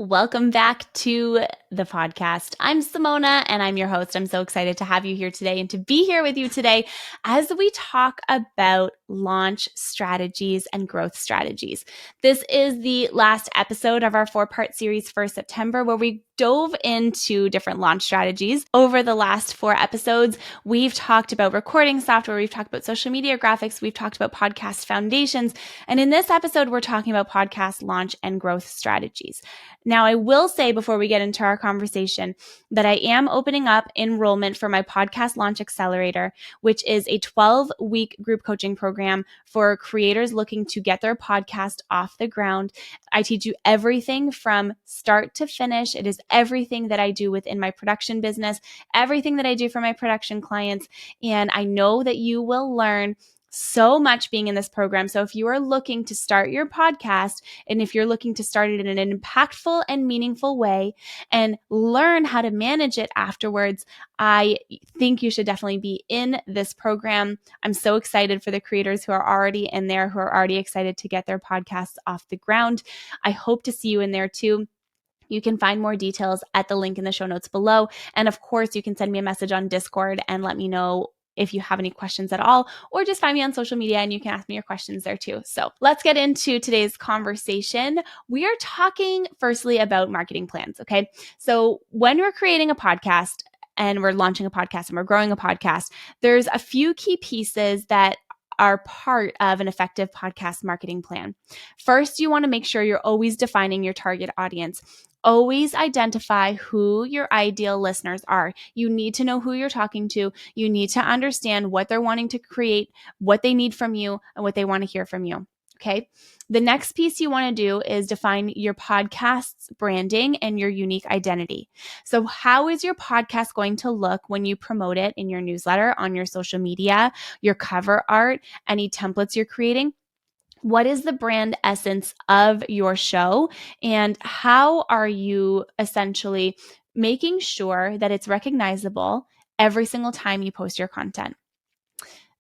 Welcome back to the podcast. I'm Simona and I'm your host. I'm so excited to have you here today and to be here with you today as we talk about launch strategies and growth strategies. This is the last episode of our 4-part series for September, where we dove into different launch strategies. Over the last 4 episodes, we've talked about recording software, we've talked about social media graphics, we've talked about podcast foundations, and in this episode, we're talking about podcast launch and growth strategies. Now, I will say before we get into our conversation that I am opening up enrollment for my podcast launch Accelerator, which is a 12-week group coaching program for creators looking to get their podcast off the ground. I teach you everything from start to finish. It is everything that I do within my production business, everything that I do for my production clients. And I know that you will learn so much being in this program. So if you are looking to start your podcast, and if you're looking to start it in an impactful and meaningful way and learn how to manage it afterwards, I think you should definitely be in this program. I'm so excited for the creators who are already in there, who are already excited to get their podcasts off the ground. I hope to see you in there too. You can find more details at the link in the show notes below. And of course, you can send me a message on Discord and let me know if you have any questions at all, or just find me on social media and you can ask me your questions there too. So let's get into today's conversation. We are talking firstly about marketing plans, okay? So when we're creating a podcast and we're launching a podcast and we're growing a podcast, there's a few key pieces that are part of an effective podcast marketing plan. First, you want to make sure you're always defining your target audience. Always identify who your ideal listeners are. You need to know who you're talking to. You need to understand what they're wanting to create, what they need from you, and what they want to hear from you. Okay. The next piece you want to do is define your podcast's branding and your unique identity. So how is your podcast going to look when you promote it in your newsletter, on your social media, your cover art, any templates you're creating? What is the brand essence of your show? And how are you essentially making sure that it's recognizable every single time you post your content?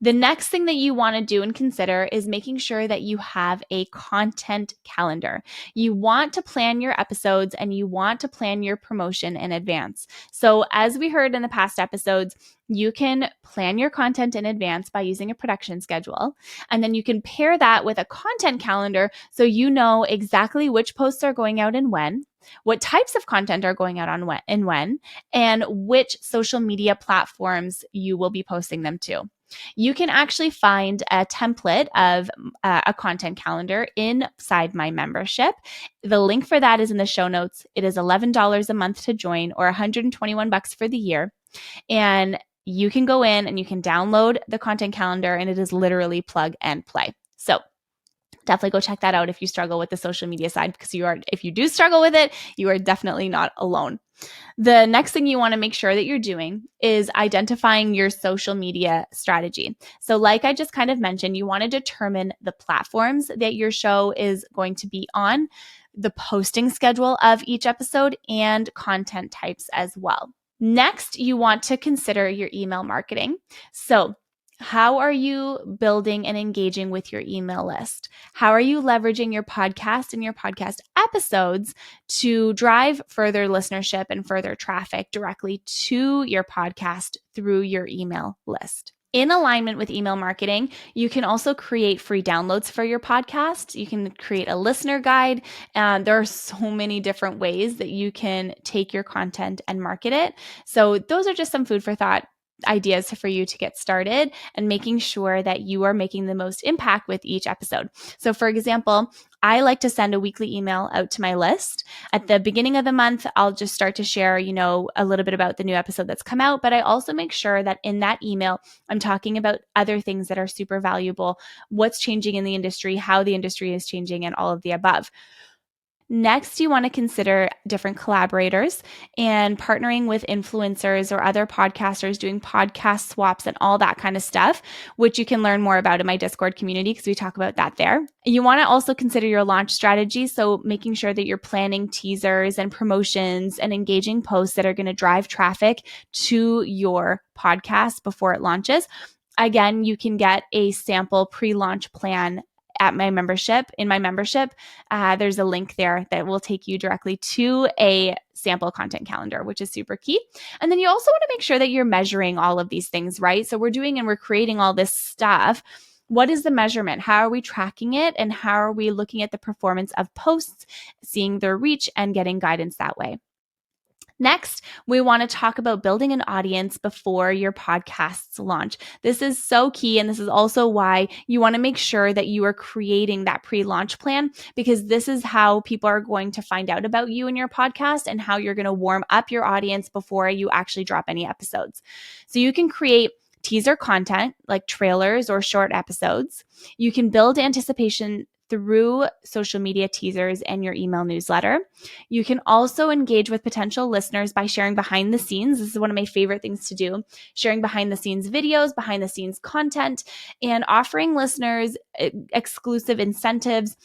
The next thing that you want to do and consider is making sure that you have a content calendar. You want to plan your episodes and you want to plan your promotion in advance. So as we heard in the past episodes, you can plan your content in advance by using a production schedule. And then you can pair that with a content calendar so you know exactly which posts are going out and when, what types of content are going out on when, and which social media platforms you will be posting them to. You can actually find a template of a content calendar inside my membership. The link for that is in the show notes. It is $11 a month to join, or $121 for the year. And you can go in and you can download the content calendar, and it is literally plug and play. So definitely go check that out if you struggle with the social media side, because if you do struggle with it, you are definitely not alone. The next thing you want to make sure that you're doing is identifying your social media strategy. So like I just kind of mentioned, you want to determine the platforms that your show is going to be on, the posting schedule of each episode, and content types as well. Next, you want to consider your email marketing. So how are you building and engaging with your email list? How are you leveraging your podcast and your podcast episodes to drive further listenership and further traffic directly to your podcast through your email list? In alignment with email marketing, you can also create free downloads for your podcast. You can create a listener guide. There are so many different ways that you can take your content and market it. So those are just some food for thought ideas for you to get started and making sure that you are making the most impact with each episode. So for example, I like to send a weekly email out to my list. At the beginning of the month, I'll just start to share, a little bit about the new episode that's come out, but I also make sure that in that email, I'm talking about other things that are super valuable, what's changing in the industry, how the industry is changing, and all of the above. Next, you want to consider different collaborators and partnering with influencers or other podcasters, doing podcast swaps and all that kind of stuff, which you can learn more about in my Discord community because we talk about that there. You want to also consider your launch strategy. So making sure that you're planning teasers and promotions and engaging posts that are going to drive traffic to your podcast before it launches. Again, you can get a sample pre-launch plan at my membership, in my membership, there's a link there that will take you directly to a sample content calendar, which is super key. And then you also want to make sure that you're measuring all of these things, right? So we're creating all this stuff. What is the measurement? How are we tracking it? And how are we looking at the performance of posts, seeing their reach, and getting guidance that way? Next, we want to talk about building an audience before your podcasts launch. This is so key. And this is also why you want to make sure that you are creating that pre-launch plan, because this is how people are going to find out about you and your podcast and how you're going to warm up your audience before you actually drop any episodes. So you can create teaser content like trailers or short episodes. You can build anticipation through social media teasers and your email newsletter. You can also engage with potential listeners by sharing behind the scenes. This is one of my favorite things to do, sharing behind the scenes videos, behind the scenes content, and offering listeners exclusive incentives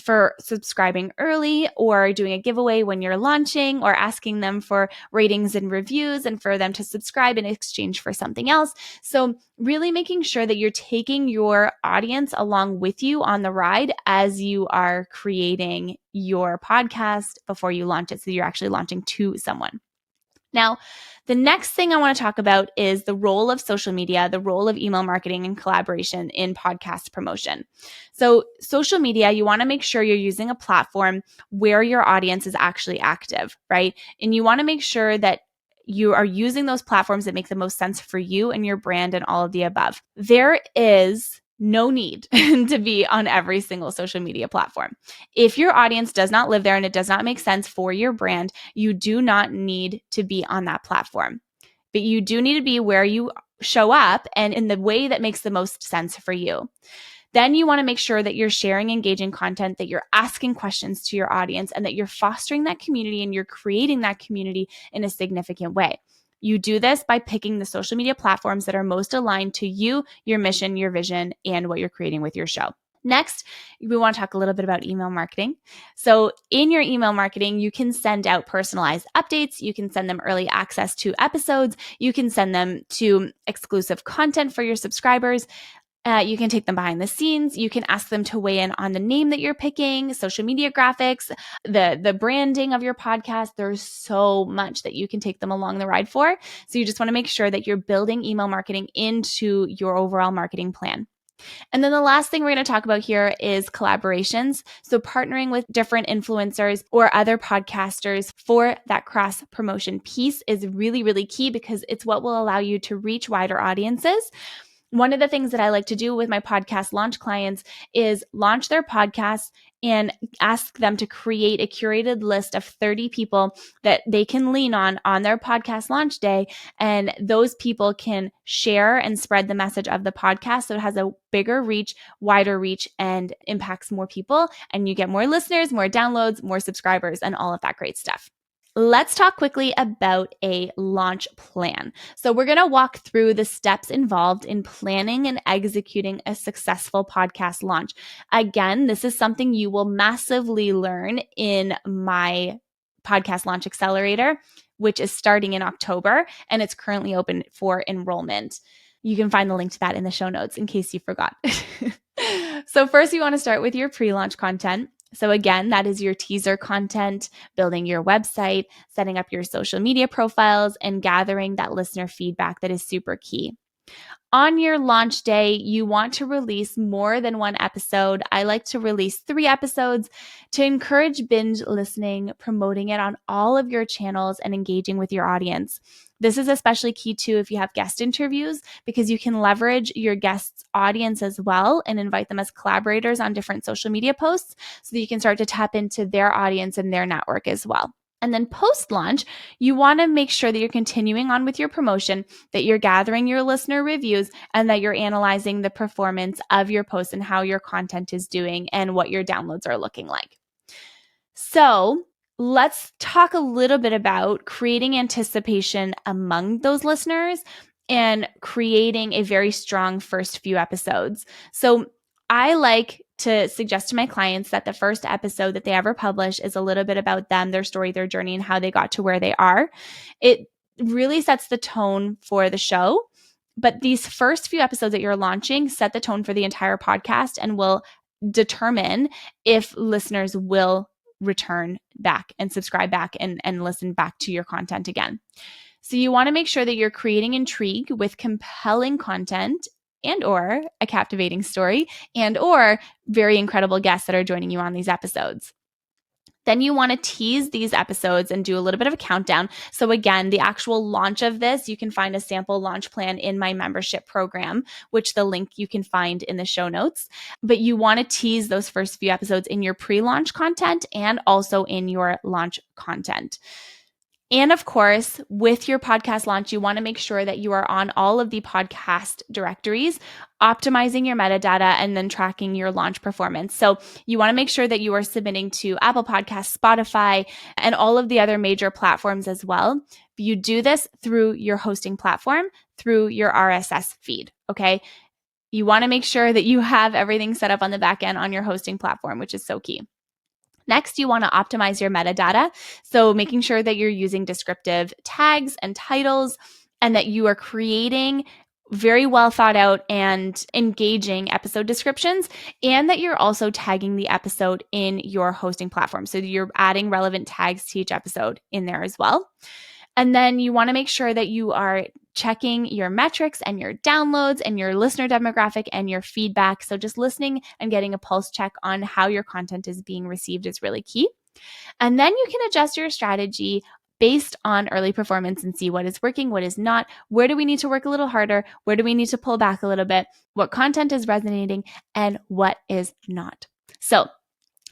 for subscribing early, or doing a giveaway when you're launching, or asking them for ratings and reviews and for them to subscribe in exchange for something else. So really making sure that you're taking your audience along with you on the ride as you are creating your podcast before you launch it. So you're actually launching to someone. Now, the next thing I want to talk about is the role of social media, the role of email marketing and collaboration in podcast promotion. So social media, you want to make sure you're using a platform where your audience is actually active, right? And you want to make sure that you are using those platforms that make the most sense for you and your brand and all of the above. There is no need to be on every single social media platform. If your audience does not live there and it does not make sense for your brand, you do not need to be on that platform. But you do need to be where you show up and in the way that makes the most sense for you. Then you want to make sure that you're sharing engaging content, that you're asking questions to your audience, and that you're fostering that community and you're creating that community in a significant way. You do this by picking the social media platforms that are most aligned to you, your mission, your vision, and what you're creating with your show. Next, we want to talk a little bit about email marketing. So in your email marketing, you can send out personalized updates. You can send them early access to episodes. You can send them to exclusive content for your subscribers. You can take them behind the scenes. You can ask them to weigh in on the name that you're picking, social media graphics, the branding of your podcast. There's so much that you can take them along the ride for. So you just want to make sure that you're building email marketing into your overall marketing plan. And then the last thing we're going to talk about here is collaborations. So partnering with different influencers or other podcasters for that cross promotion piece is really, really key, because it's what will allow you to reach wider audiences. One of the things that I like to do with my podcast launch clients is launch their podcasts and ask them to create a curated list of 30 people that they can lean on their podcast launch day. And those people can share and spread the message of the podcast, so it has a bigger reach, wider reach, and impacts more people. And you get more listeners, more downloads, more subscribers, and all of that great stuff. Let's talk quickly about a launch plan. So we're going to walk through the steps involved in planning and executing a successful podcast launch. Again, this is something you will massively learn in my podcast launch accelerator, which is starting in October, and it's currently open for enrollment. You can find the link to that in the show notes in case you forgot. So first, you want to start with your pre-launch content. So again, that is your teaser content, building your website, setting up your social media profiles, and gathering that listener feedback that is super key. On your launch day, you want to release more than one episode. I like to release 3 episodes to encourage binge listening, promoting it on all of your channels, and engaging with your audience. This is especially key too if you have guest interviews, because you can leverage your guest's audience as well and invite them as collaborators on different social media posts so that you can start to tap into their audience and their network as well. And then post-launch, you want to make sure that you're continuing on with your promotion, that you're gathering your listener reviews, and that you're analyzing the performance of your posts and how your content is doing and what your downloads are looking like. So let's talk a little bit about creating anticipation among those listeners and creating a very strong first few episodes. So I like to suggest to my clients that the first episode that they ever publish is a little bit about them, their story, their journey, and how they got to where they are. It really sets the tone for the show. But these first few episodes that you're launching set the tone for the entire podcast and will determine if listeners will return back and subscribe back and listen back to your content again. So you want to make sure that you're creating intrigue with compelling content and or a captivating story and or very incredible guests that are joining you on these episodes. Then you want to tease these episodes and do a little bit of a countdown. So again, the actual launch of this, you can find a sample launch plan in my membership program, which the link you can find in the show notes. But you want to tease those first few episodes in your pre-launch content and also in your launch content. And of course, with your podcast launch, you want to make sure that you are on all of the podcast directories, optimizing your metadata and then tracking your launch performance. So you want to make sure that you are submitting to Apple Podcasts, Spotify, and all of the other major platforms as well. You do this through your hosting platform, through your RSS feed, okay? You want to make sure that you have everything set up on the back end on your hosting platform, which is so key. Next, you want to optimize your metadata. So making sure that you're using descriptive tags and titles and that you are creating very well thought out and engaging episode descriptions, and that you're also tagging the episode in your hosting platform. So you're adding relevant tags to each episode in there as well. And then you want to make sure that you are checking your metrics and your downloads and your listener demographic and your feedback. So just listening and getting a pulse check on how your content is being received is really key. And then you can adjust your strategy based on early performance and see what is working, what is not, where do we need to work a little harder, where do we need to pull back a little bit, what content is resonating, and what is not. So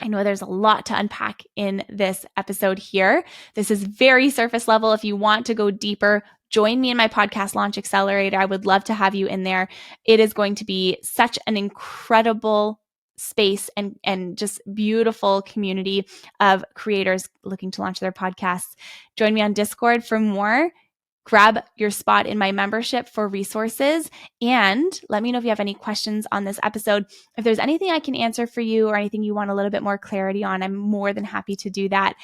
I know there's a lot to unpack in this episode here. This is very surface level. If you want to go deeper, join me in my podcast launch accelerator. I would love to have you in there. It is going to be such an incredible space and just beautiful community of creators looking to launch their podcasts. Join me on Discord for more. Grab your spot in my membership for resources, and let me know if you have any questions on this episode. If there's anything I can answer for you or anything you want a little bit more clarity on, I'm more than happy to do that.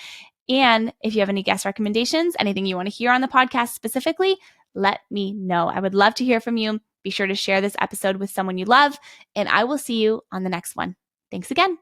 And if you have any guest recommendations, anything you want to hear on the podcast specifically, let me know. I would love to hear from you. Be sure to share this episode with someone you love, and I will see you on the next one. Thanks again.